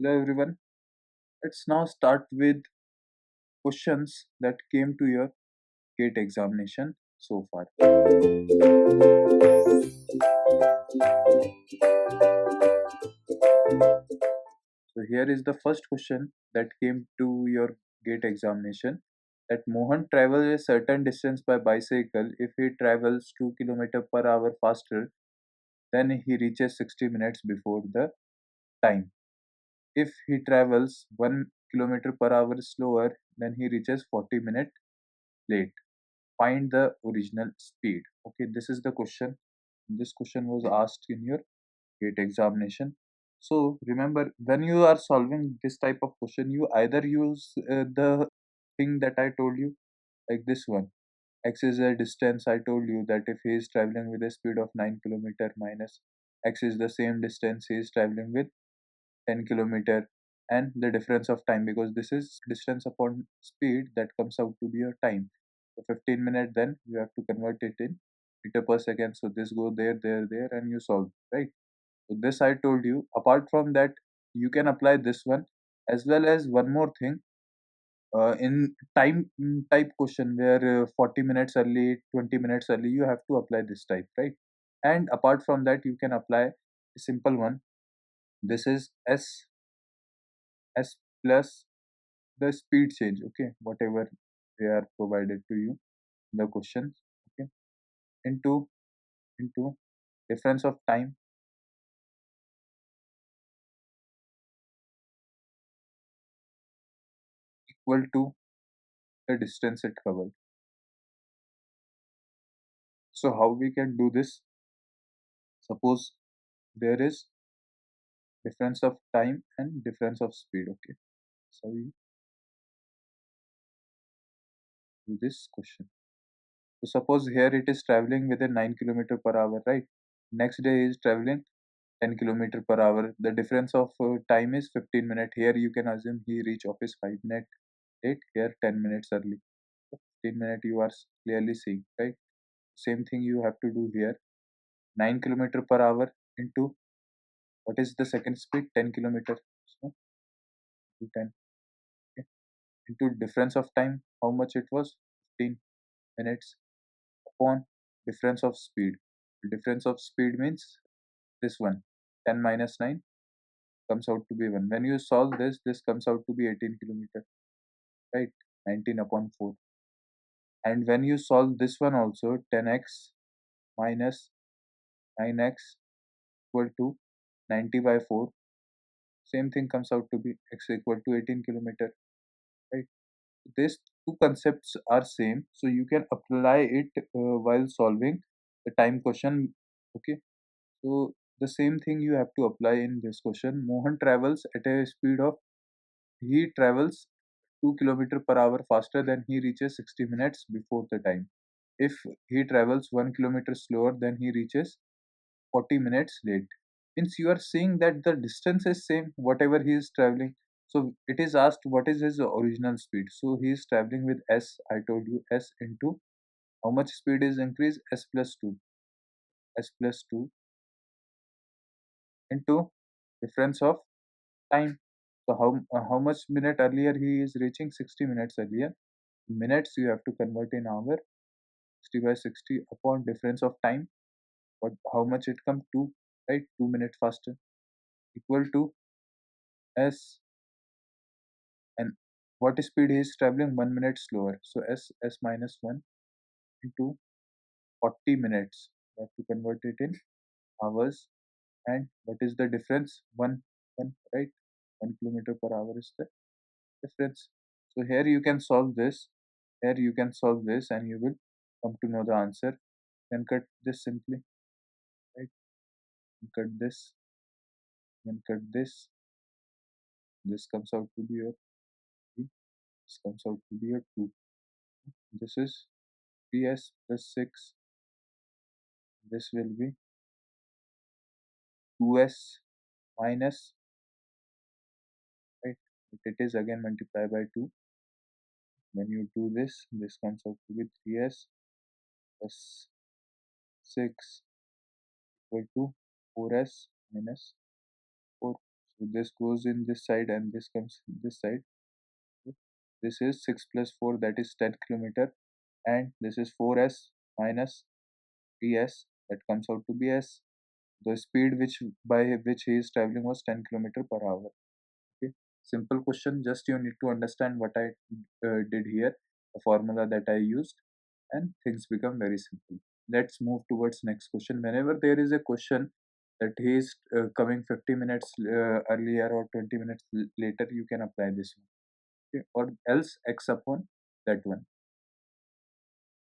Hello everyone. Let's now start with questions that came to your GATE examination so far. So here is the first question that came to your GATE examination, that Mohan travels a certain distance by bicycle. If he travels 2 km per hour faster, then he reaches 60 minutes before the time. If he travels 1 km per hour slower, then he reaches 40 minutes late. Find the original speed. Okay, this is the question. This question was asked in your GATE examination. So remember, when you are solving this type of question, you either use the thing that I told you, like this one. X is a distance. I told you that if he is traveling with a speed of 9 km minus x is the same distance he is traveling with 10 km, and the difference of time, because this is distance upon speed, that comes out to be your time. So 15 minutes, then you have to convert it in meter per second. So this go there, and you solve, right? So this I told you. Apart from that, you can apply this one, as well as one more thing. In time type question, where 40 minutes early, 20 minutes early, you have to apply this type, right? And apart from that, you can apply a simple one. This is s plus the speed change, okay, whatever they are provided to you in the questions, okay, into difference of time equal to the distance it covered. So how we can do this? Suppose there is difference of time and difference of speed, okay, so we do this question. So suppose here it is traveling with a 9 km per hour, right? Next day is traveling 10 km per hour. The difference of time is 15 minutes. Here you can assume he reach office 5 minutes late, here 10 minutes early. 15 minutes you are clearly seeing, right? Same thing you have to do here. 9 km per hour into what is the second speed? 10 kilometer. So into 10, okay, into difference of time. How much it was? 15 minutes upon difference of speed. Difference of speed means this one. 10 minus 9 comes out to be 1. When you solve this, this comes out to be 18 kilometer, right? 19 upon 4. And when you solve this one also, 10x minus 9x equal to 90 by 4. Same thing comes out to be x equal to 18 kilometer, right? These two concepts are same, so you can apply it while solving the time question, okay? So the same thing you have to apply in this question. Mohan travels at a speed of, he travels 2 km per hour faster than he reaches 60 minutes before the time. If he travels 1 km slower, then he reaches 40 minutes late. Means you are saying that the distance is same, whatever he is traveling. So it is asked what is his original speed. So he is traveling with s. I told you s into how much speed is increased, s plus 2, s plus 2 into difference of time. So how much minute earlier he is reaching? 60 minutes earlier. Minutes you have to convert in hour. 60 by 60 upon difference of time. What, how much it come to, right? 2 minutes faster, equal to s, and what speed he is traveling? 1 minute slower. So s minus 1 into 40 minutes. You have to convert it in hours. And what is the difference? One, right? 1 km per hour is the difference. So here you can solve this. Here you can solve this, and you will come to know the answer. Then cut this simply, right? Cut this, then cut this. This comes out to be your 3. This comes out to be your 2. This is 3s plus 6. This will be 2s minus, right? It is again multiplied by 2. When you do this, this comes out to be 3s plus 6 equal to 4s minus 4. So this goes in this side and this comes in this side. So this is 6 plus 4, that is 10 kilometer, and this is 4s minus 3s, that comes out to be s. The speed which by which he is traveling was 10 kilometer per hour. Okay, simple question. Just you need to understand what I did here, the formula that I used, and things become very simple. Let's move towards next question. Whenever there is a question that he is coming 50 minutes earlier or 20 minutes later, you can apply this one. Okay, or else x upon that one.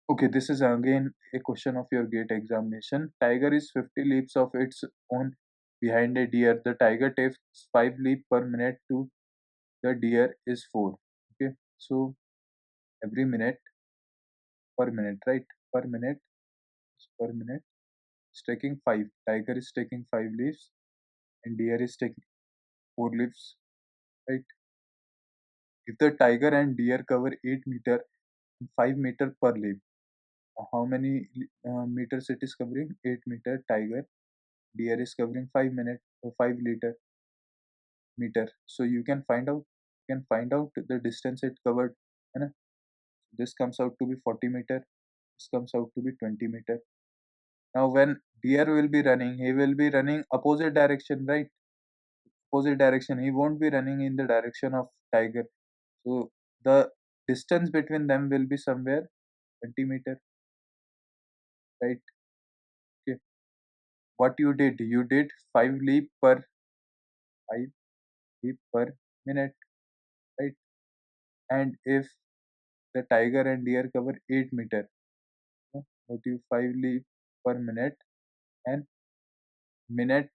Okay, this is again a question of your gate examination. Tiger is 50 leaps of its own behind a deer. The tiger takes 5 leap per minute to the deer is 4. Okay, so every minute per minute, right? Per minute is taking 5. Tiger is taking 5 leaves and deer is taking 4 leaves, right? If the tiger and deer cover 8 meter and 5 meter per leaf, how many meters it is covering? 8 meter. Tiger, deer is covering 5 minute or 5 liter meter. So you can find out the distance it covered. है ना? This comes out to be 40 meter. This comes out to be 20 meter. Now when deer will be running, he will be running opposite direction, right? Opposite direction. He won't be running in the direction of tiger. So the distance between them will be somewhere 20 meter, right? Okay. What you did? You did 5 leap per minute, right? And if the tiger and deer cover 8 meter, what you 5 leap per minute, and minute,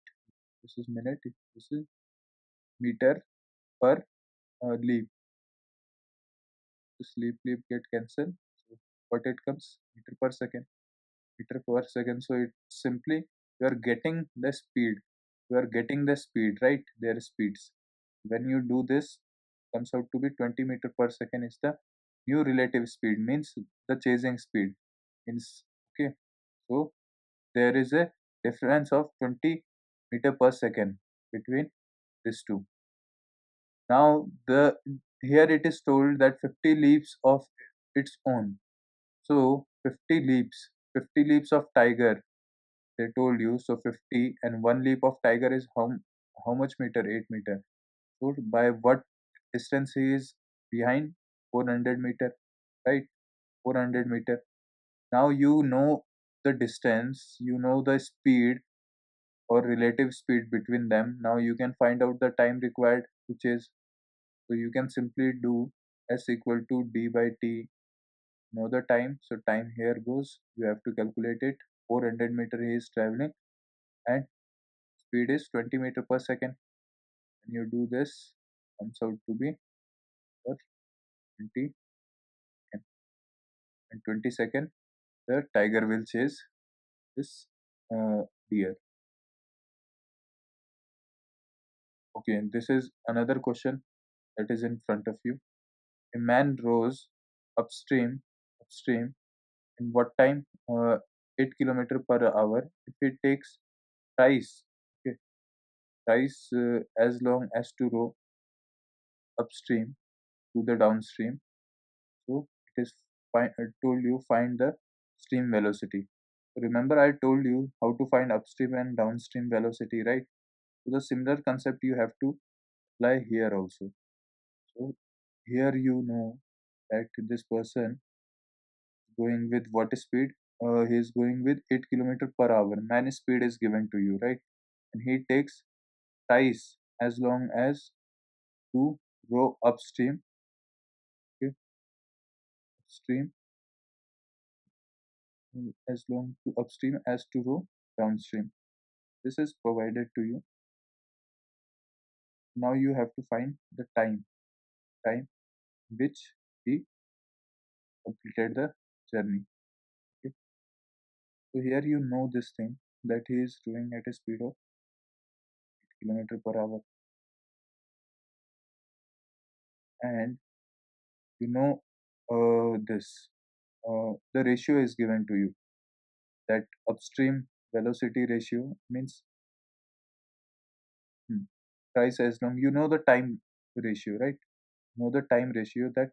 this is minute, this is meter per leap. This leap get cancelled. So what it comes? Meter per second. So it simply, you are getting the speed. You are getting the speed, right? Their speeds. When you do this, comes out to be 20 meter per second is the new relative speed, means the chasing speed. Means okay. So there is a difference of 20 meter per second between these two. Now the here it is told that 50 leaps of its own. So 50 leaps of tiger, they told you. So 50 and one leap of tiger is how much meter? 8 meter. So by what distance he is behind? 400 meter, right? 400 meter. Now you know the distance, you know the speed or relative speed between them. Now you can find out the time required to chase. So you can simply do s equal to d by t. Know the time. So time here goes. You have to calculate it. 400 meter he is traveling and speed is 20 meter per second. When you do this, comes out to be for 20 and 20 second. The tiger will chase this deer. Okay, and this is another question that is in front of you. A man rows upstream in what time? 8 kilometer per hour. If it takes twice, okay, twice as long as to row upstream to the downstream. So it is I told you find the stream velocity. Remember I told you how to find upstream and downstream velocity, right? So the similar concept you have to apply here also. So here you know that this person going with what speed? He is going with 8 kilometer per hour. Man speed is given to you, right? And he takes twice as long as to row upstream, okay, upstream, as long to upstream as to row downstream. This is provided to you. Now you have to find the time which he completed the journey. Okay. So here you know this thing that he is doing at a speed of kilometer per hour, and you know this the ratio is given to you, that upstream velocity ratio means thrice as long. You know the time ratio, right? You know the time ratio, that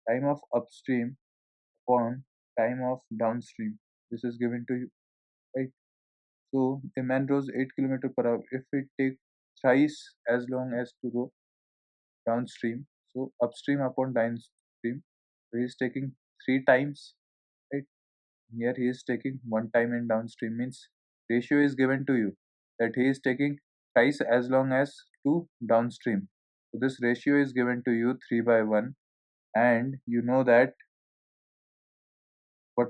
time of upstream upon time of downstream. This is given to you, right? So a man goes 8 kilometer per hour. If it take thrice as long as to go downstream, so upstream upon downstream, so he is taking three times, right? Here he is taking one time in downstream, means ratio is given to you that he is taking thrice as long as to downstream. So this ratio is given to you 3 by 1, and you know that what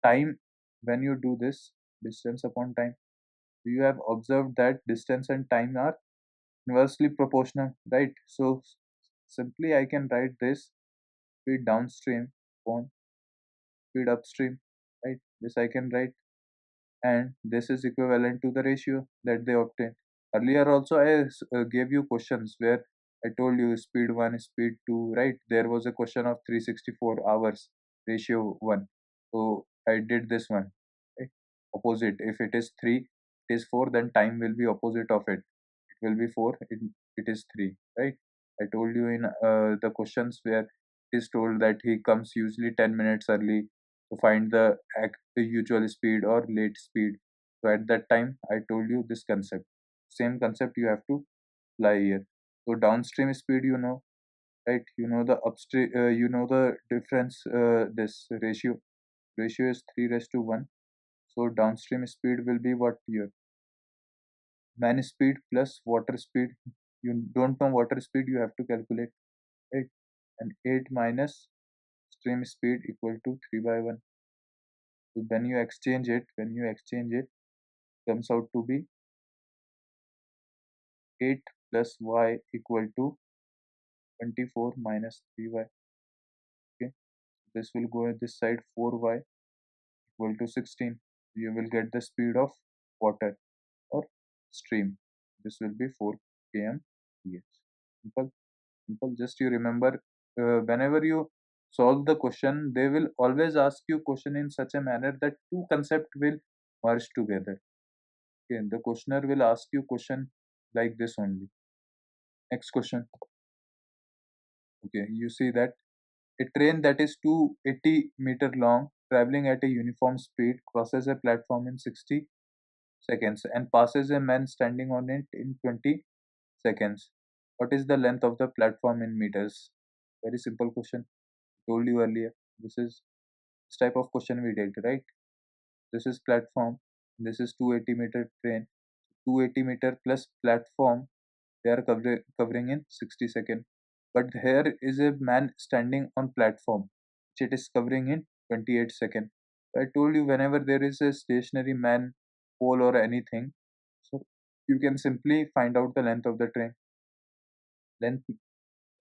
time when you do this distance upon time, you have observed that distance and time are inversely proportional, right? So simply I can write this speed downstream upon speed upstream, right? This I can write, and this is equivalent to the ratio that they obtain. Earlier also I gave you questions where I told you speed 1, speed 2, right? There was a question of 364 hours, ratio 1. So I did this one, right? Opposite. If it is 3, it is 4, then time will be opposite of it. It will be 4, it is 3, right? I told you in the questions where it is told that he comes usually 10 minutes early to find the usual speed or late speed. So at that time, I told you this concept. Same concept you have to apply here. So downstream speed, you know, right? You know the upstream, you know the difference. This ratio is 3:1. So downstream speed will be what here? Man speed plus water speed. You don't know water speed, you have to calculate, right? And 8 minus stream speed equal to 3 by 1. So when you exchange it, comes out to be 8 plus y equal to 24 minus 3y. Okay, this will go at this side, 4y equal to 16. You will get the speed of water or stream. This will be 4 km ph. Simple, simple. Just you remember, whenever you solve the question, they will always ask you question in such a manner that two concepts will merge together. Okay, the questioner will ask you question like this only. Next question. Okay, you see that a train that is 280-meter long, traveling at a uniform speed, crosses a platform in 60 seconds and passes a man standing on it in 20 seconds. What is the length of the platform in meters? Very simple question. Told you earlier. This type of question we did, right? This is platform. This is 280-meter train. 280-meter plus platform, they are covering in 60 seconds. But here is a man standing on platform, which it is covering in 28 seconds. I told you whenever there is a stationary man, pole or anything, so you can simply find out the length of the train. Length,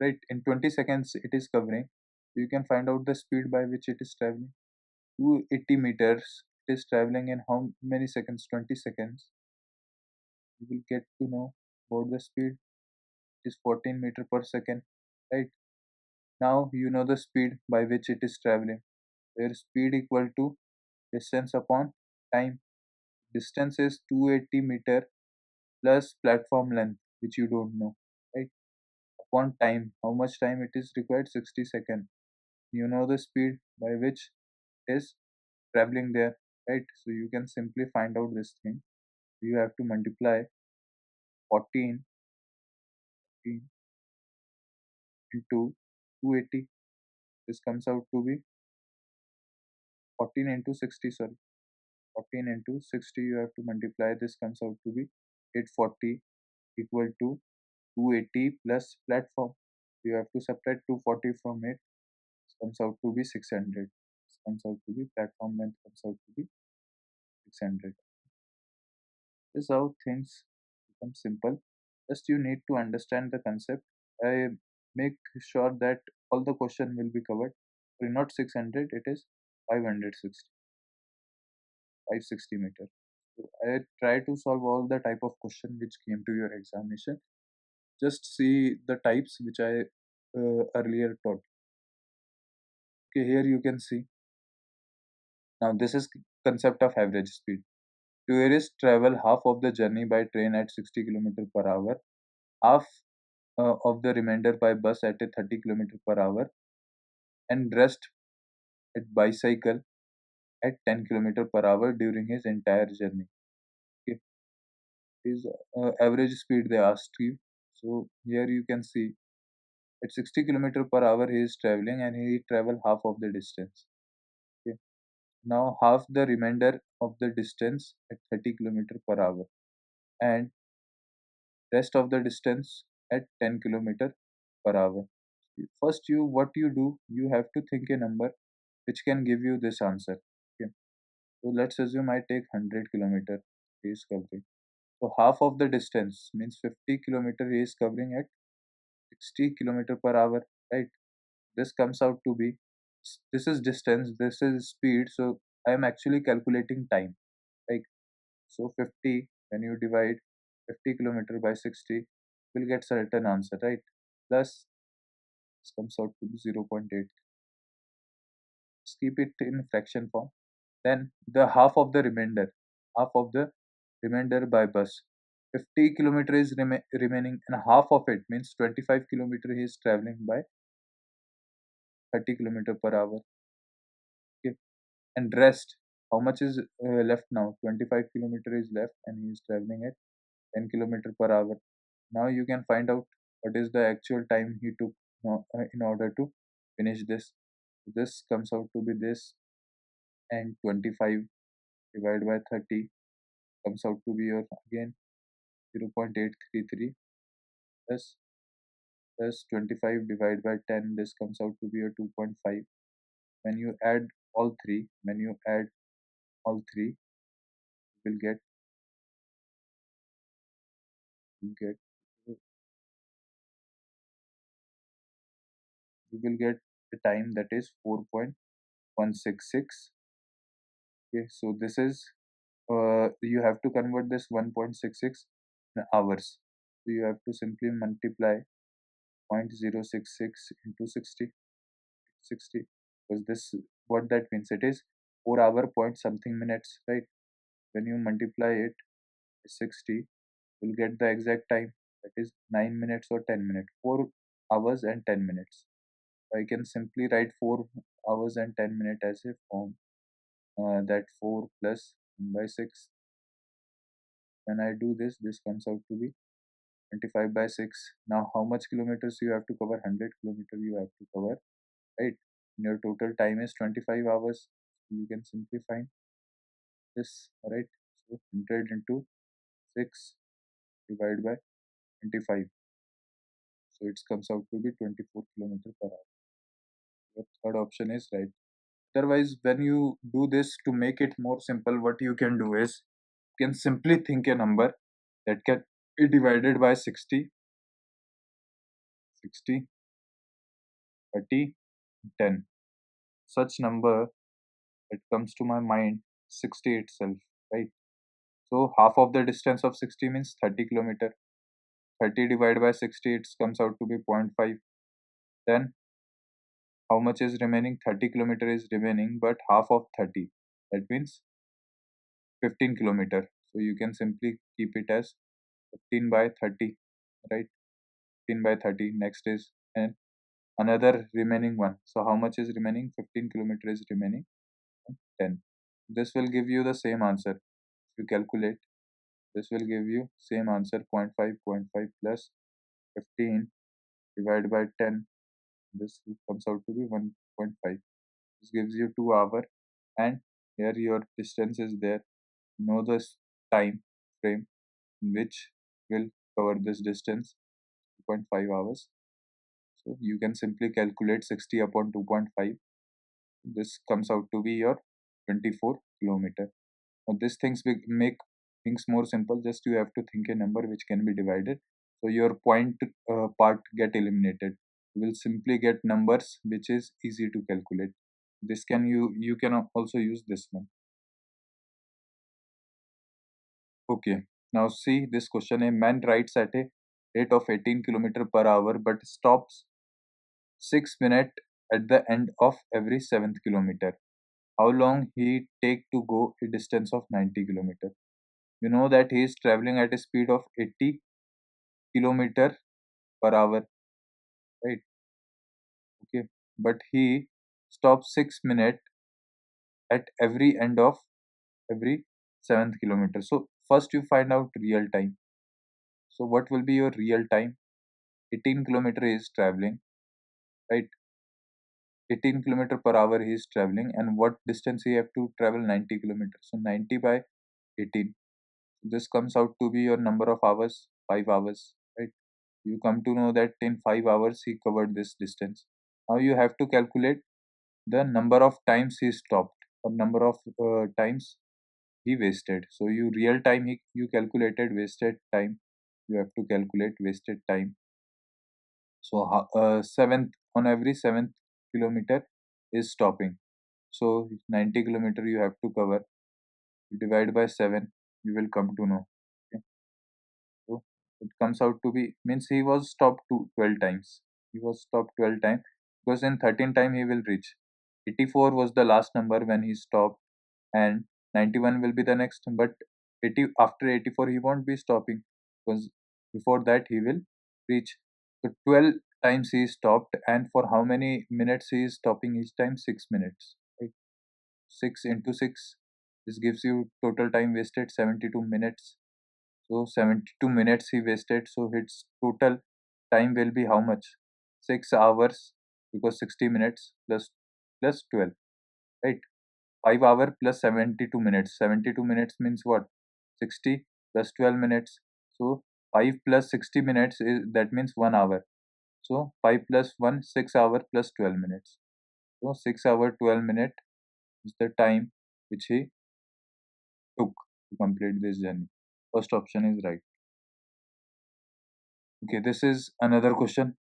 right? In 20 seconds it is covering. You can find out the speed by which it is traveling. 280 meters, it is traveling in how many seconds? 20 seconds. You will get to know about the speed. It is 14 meter per second, right? Now you know the speed by which it is traveling, where speed equal to distance upon time. Distance is 280 meter plus platform length, which you don't know, right? Upon time, how much time it is required? 60 seconds. You know the speed by which it is traveling there, right? So you can simply find out this thing. You have to multiply 14 into 280. This comes out to be 14 into 60, sorry. 14 into 60 you have to multiply, this comes out to be 840 equal to 280 plus platform. You have to subtract 240 from it, this comes out to be 600. This comes out to be platform length, comes out to be 600. This is how things become simple. Just you need to understand the concept. I make sure that all the question will be covered. So not 600, it is 560, 560 meter. So I try to solve all the type of question which came to your examination. Just see the types which I earlier taught. Okay, here you can see. Now this is concept of average speed. Tourists travel half of the journey by train at 60 km per hour. half of the remainder by bus at a 30 kilometer per hour, and rest at bicycle at 10 kilometer per hour during his entire journey. Okay. His average speed they asked you. So here you can see at 60 kilometer per hour he is traveling and he travel half of the distance. Okay. Now half the remainder of the distance at 30 kilometer per hour, and rest of the distance at 10 kilometer per hour. First, what you do, you have to think a number which can give you this answer. Okay. So let's assume I take 100 kilometer he is covering. So half of the distance means 50 kilometer he is covering at 60 kilometer per hour, right? This comes out to be, this is distance, this is speed. So I am actually calculating time. Like, so 50, when you divide 50 kilometer by 60, will get certain answer, right? Plus, this comes out to be 0.8. Just keep it in fraction form. Then the half of the remainder by bus. 50 kilometer is remaining, and half of it means 25 kilometer he is traveling by 30 kilometer per hour. Okay. And rest, how much is left now? 25 kilometer is left, and he is traveling at 10 kilometer per hour. Now you can find out what is the actual time he took in order to finish this. This comes out to be this, and 25 divided by 30 comes out to be your again 0.833 plus 25 divided by 10, this comes out to be a 2.5. When you add all three, you will get you will get the time that is 4.166. Okay, so this is you have to convert this 1.66 in hours. So you have to simply multiply 0.066 into 60, because this, what that means, it is 4 hour point something minutes, right? When you multiply it with 60, you'll get the exact time, that is 9 minutes or 10 minutes, 4 hours and 10 minutes. I can simply write 4 hours and 10 minutes as a form, that 4 plus 1 by 6. When I do this, this comes out to be 25 by 6. Now how much kilometers you have to cover? 100 kilometers you have to cover, right? And your total time is 25 hours. You can simply find this, right? So 100 into 6 divided by 25. So it comes out to be 24 kilometers per hour. Your third option is right. Otherwise, when you do this, to make it more simple, what you can do is you can simply think a number that can be divided by 60, 60, 30, 10. Such number that comes to my mind, 60 itself, right? So half of the distance of 60 means 30 kilometer. 30 divided by 60, it comes out to be zero point 0.5. Then how much is remaining? 30 kilometer is remaining, but half of 30, that means 15 kilometer. So you can simply keep it as 15 by 30, right? 15 by 30. Next is and another remaining one. So how much is remaining? 15 kilometer is remaining. 10. This will give you the same answer. If you calculate, this will give you same answer, zero point 0.5, zero point 0.5 plus 15 divided by 10. This comes out to be 1.5. This gives you 2 hour, and here your distance is there. Know this time frame in which will cover this distance, 2.5 hours. So you can simply calculate 60 upon 2.5. This comes out to be your 24 kilometer. Now these things make things more simple. Just you have to think a number which can be divided. So your point part get eliminated. You will simply get numbers which is easy to calculate. This can you can also use this one. Okay. Now see this question. A man rides at a rate of 18 kilometer per hour but stops 6 minutes at the end of every 7th kilometer. How long he take to go a distance of 90 kilometer? You know that he is traveling at a speed of 80 kilometer per hour, right? Okay, but he stops 6 minutes at every end of every seventh kilometer. So first you find out real time. So what will be your real time? 18 kilometer is traveling, right? 18 kilometer per hour he is traveling, and what distance he have to travel? 90 kilometers. So 90 by 18. This comes out to be your number of hours, 5 hours, right? You come to know that in 5 hours he covered this distance. Now you have to calculate the number of times he stopped or number of times he wasted. So you real time you calculated wasted time. You have to calculate wasted time. So seventh on every seventh kilometer is stopping. So 90 kilometer you have to cover. You divide by 7. You will come to know. Okay? So it comes out to be means he was stopped to 12 times. He was stopped 12 times because in 13 time he will reach. 84 was the last number when he stopped, and 91 will be the next, but 80 after 84 he won't be stopping because before that he will reach. So 12 times he stopped, and for how many minutes he is stopping each time? 6 minutes, right? 6 into 6, this gives you total time wasted 72 minutes. So 72 minutes he wasted, so its total time will be how much? 6 hours, because 60 minutes plus 12, right? 5 hour plus 72 minutes. 72 minutes means what? 60 plus 12 minutes. So 5 plus 60 minutes is that means 1 hour. So 5 plus 1, 6 hour plus 12 minutes. So 6 hour 12 minute is the time which he took to complete this journey. First option is right. Okay, this is another question.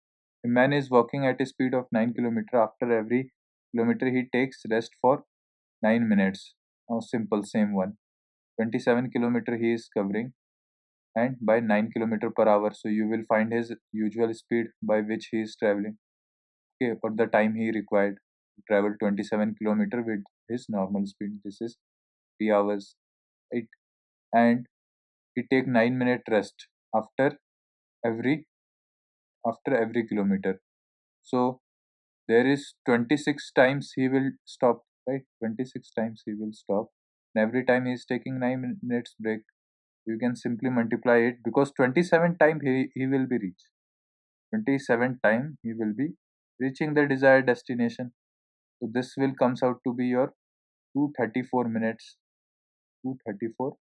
A man is walking at a speed of 9 kilometer. After every kilometer he takes rest for 9 minutes. Now simple, same one. 27 kilometer he is covering, and by 9 kilometer per hour. So you will find his usual speed by which he is traveling. Okay, or the time he required to travel 27 kilometer with his normal speed. This is 3 hours, right? And he take 9 minute rest after every every kilometer. So there is 26 times he will stop, right? 26 times he will stop. And every time he is taking 9 minutes break, you can simply multiply it because 27 time he will be reached. 27 time he will be reaching the desired destination. So this will comes out to be your 234 minutes. 234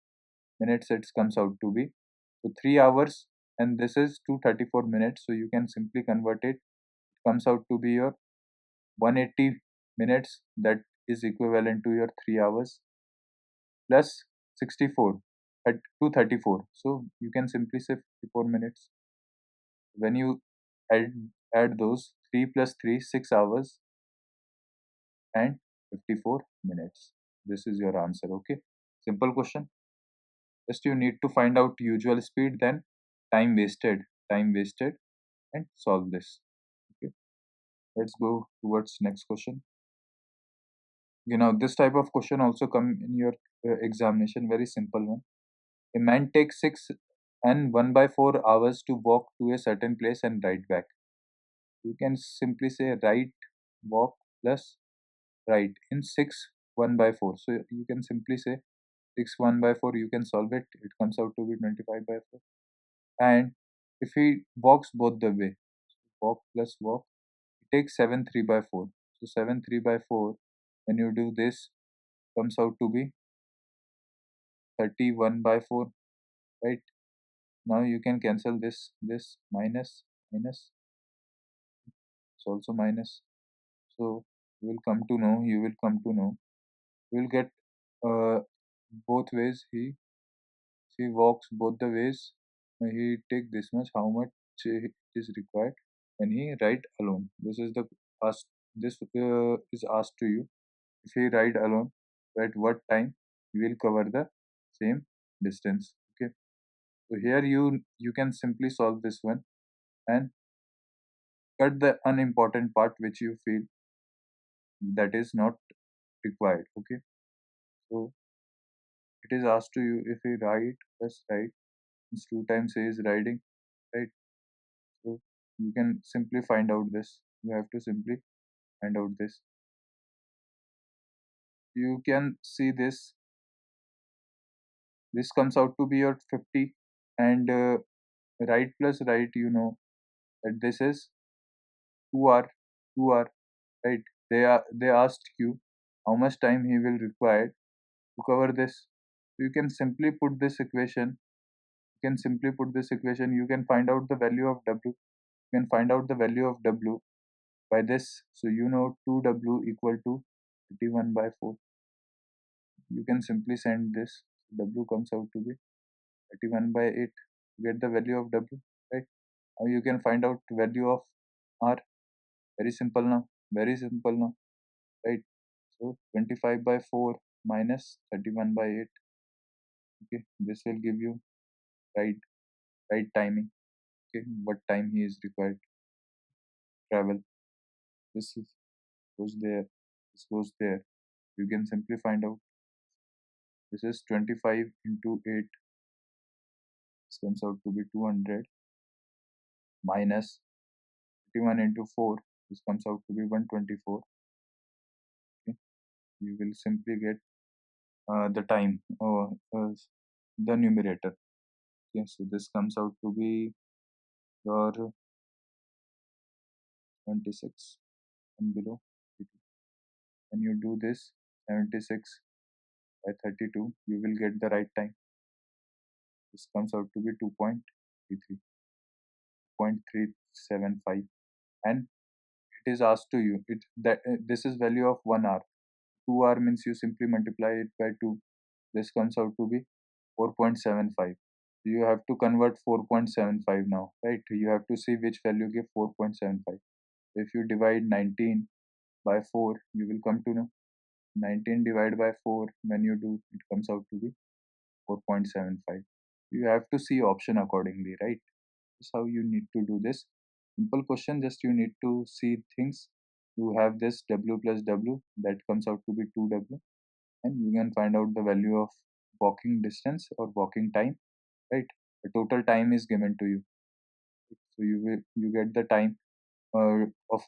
minutes it comes out to be. So 3 hours, and this is 234 minutes. So you can simply convert it. It comes out to be your 180 minutes, that is equivalent to your 3 hours plus 64 at 234. So you can simply say 54 minutes. When you add those 3 plus 3, 6 hours and 54 minutes. This is your answer. Okay, simple question. Just you need to find out usual speed, then time wasted, and solve this. Okay, let's go towards next question. This type of question also come in your examination. Very simple one. A man takes 6 and 1/4 hours to walk to a certain place and ride back. You can simply say ride, walk plus ride in 6 1/4. So you can simply say 6 1/4. You can solve it. It comes out to be 25/4. And if he walks both the way, walk plus walk, it takes 7 3/4. So 7 3/4. When you do this, comes out to be 31/4. Right now you can cancel this minus. It's also minus. So you will come to know, you will get uh, both ways. He walks both the ways. He take this much. How much is required when he ride alone? This is the ask. This is asked to you. If he ride alone, at what time you will cover the same distance? Okay. So here you can simply solve this one and cut the unimportant part which you feel that is not required. Okay. So it is asked to you, if he ride plus ride means 2 times he is riding. right? So you can simply find out this. You have to simply find out this. You can see this. This comes out to be your 50, and right plus right, you know that this is 2 hour, 2 hour, right? They asked you how much time he will require to cover this. You can simply put this equation. You can simply put this equation. You can find out the value of W. You can find out the value of W by this. So you know 2W equal to 31 by 4. You can simply send this. W comes out to be 31 by 8. Get the value of W, right? Now you can find out value of R. Very simple now. Very simple now, right? So 25 by 4 minus 31 by 8. Okay, this will give you right right timing. Okay, what time he is required to travel. This is, goes there. This goes there. You can simply find out. This is 25 into 8. This comes out to be 200 minus 31 into 4. This comes out to be 124. Okay, you will simply get the time or the numerator. Okay, so this comes out to be your 26 and below. When you do this 76 by 32, you will get the right time. This comes out to be 2.33, 2.375, and it is asked to you. It that this is value of 1 hour. 2 hour means you simply multiply it by 2. This comes out to be 4.75. You have to convert 4.75 now, right? You have to see which value give 4.75. If you divide 19 by 4, you will come to know 19 divided by 4. When you do, it comes out to be 4.75. You have to see option accordingly, right? That's how you need to do this. Simple question, just you need to see things. You have this W plus W, that comes out to be 2W, and you can find out the value of walking distance or walking time, right? The total time is given to you. So you get the time of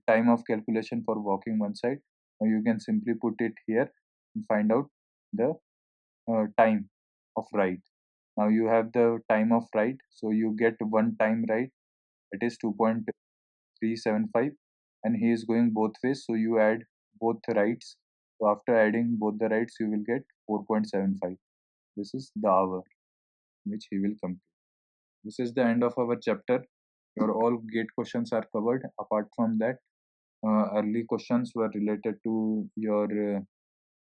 time of calculation for walking one side. Or you can simply put it here and find out the time of ride. Now you have the time of ride, so you get one time ride, it is 2.375, and he is going both ways, so you add both rides. So after adding both the rides, you will get 4.75. This is the hour which he will complete. This is the end of our chapter. Your all gate questions are covered. Apart from that, early questions were related to your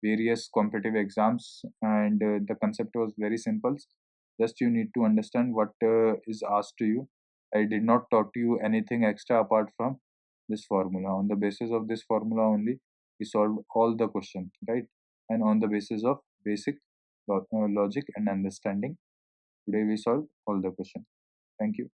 various competitive exams, and the concept was very simple. Just you need to understand what is asked to you. I did not taught you anything extra apart from this formula. On the basis of this formula only, we solved all the questions, right? And on the basis of basic logic and understanding, today we solved all the questions. Thank you.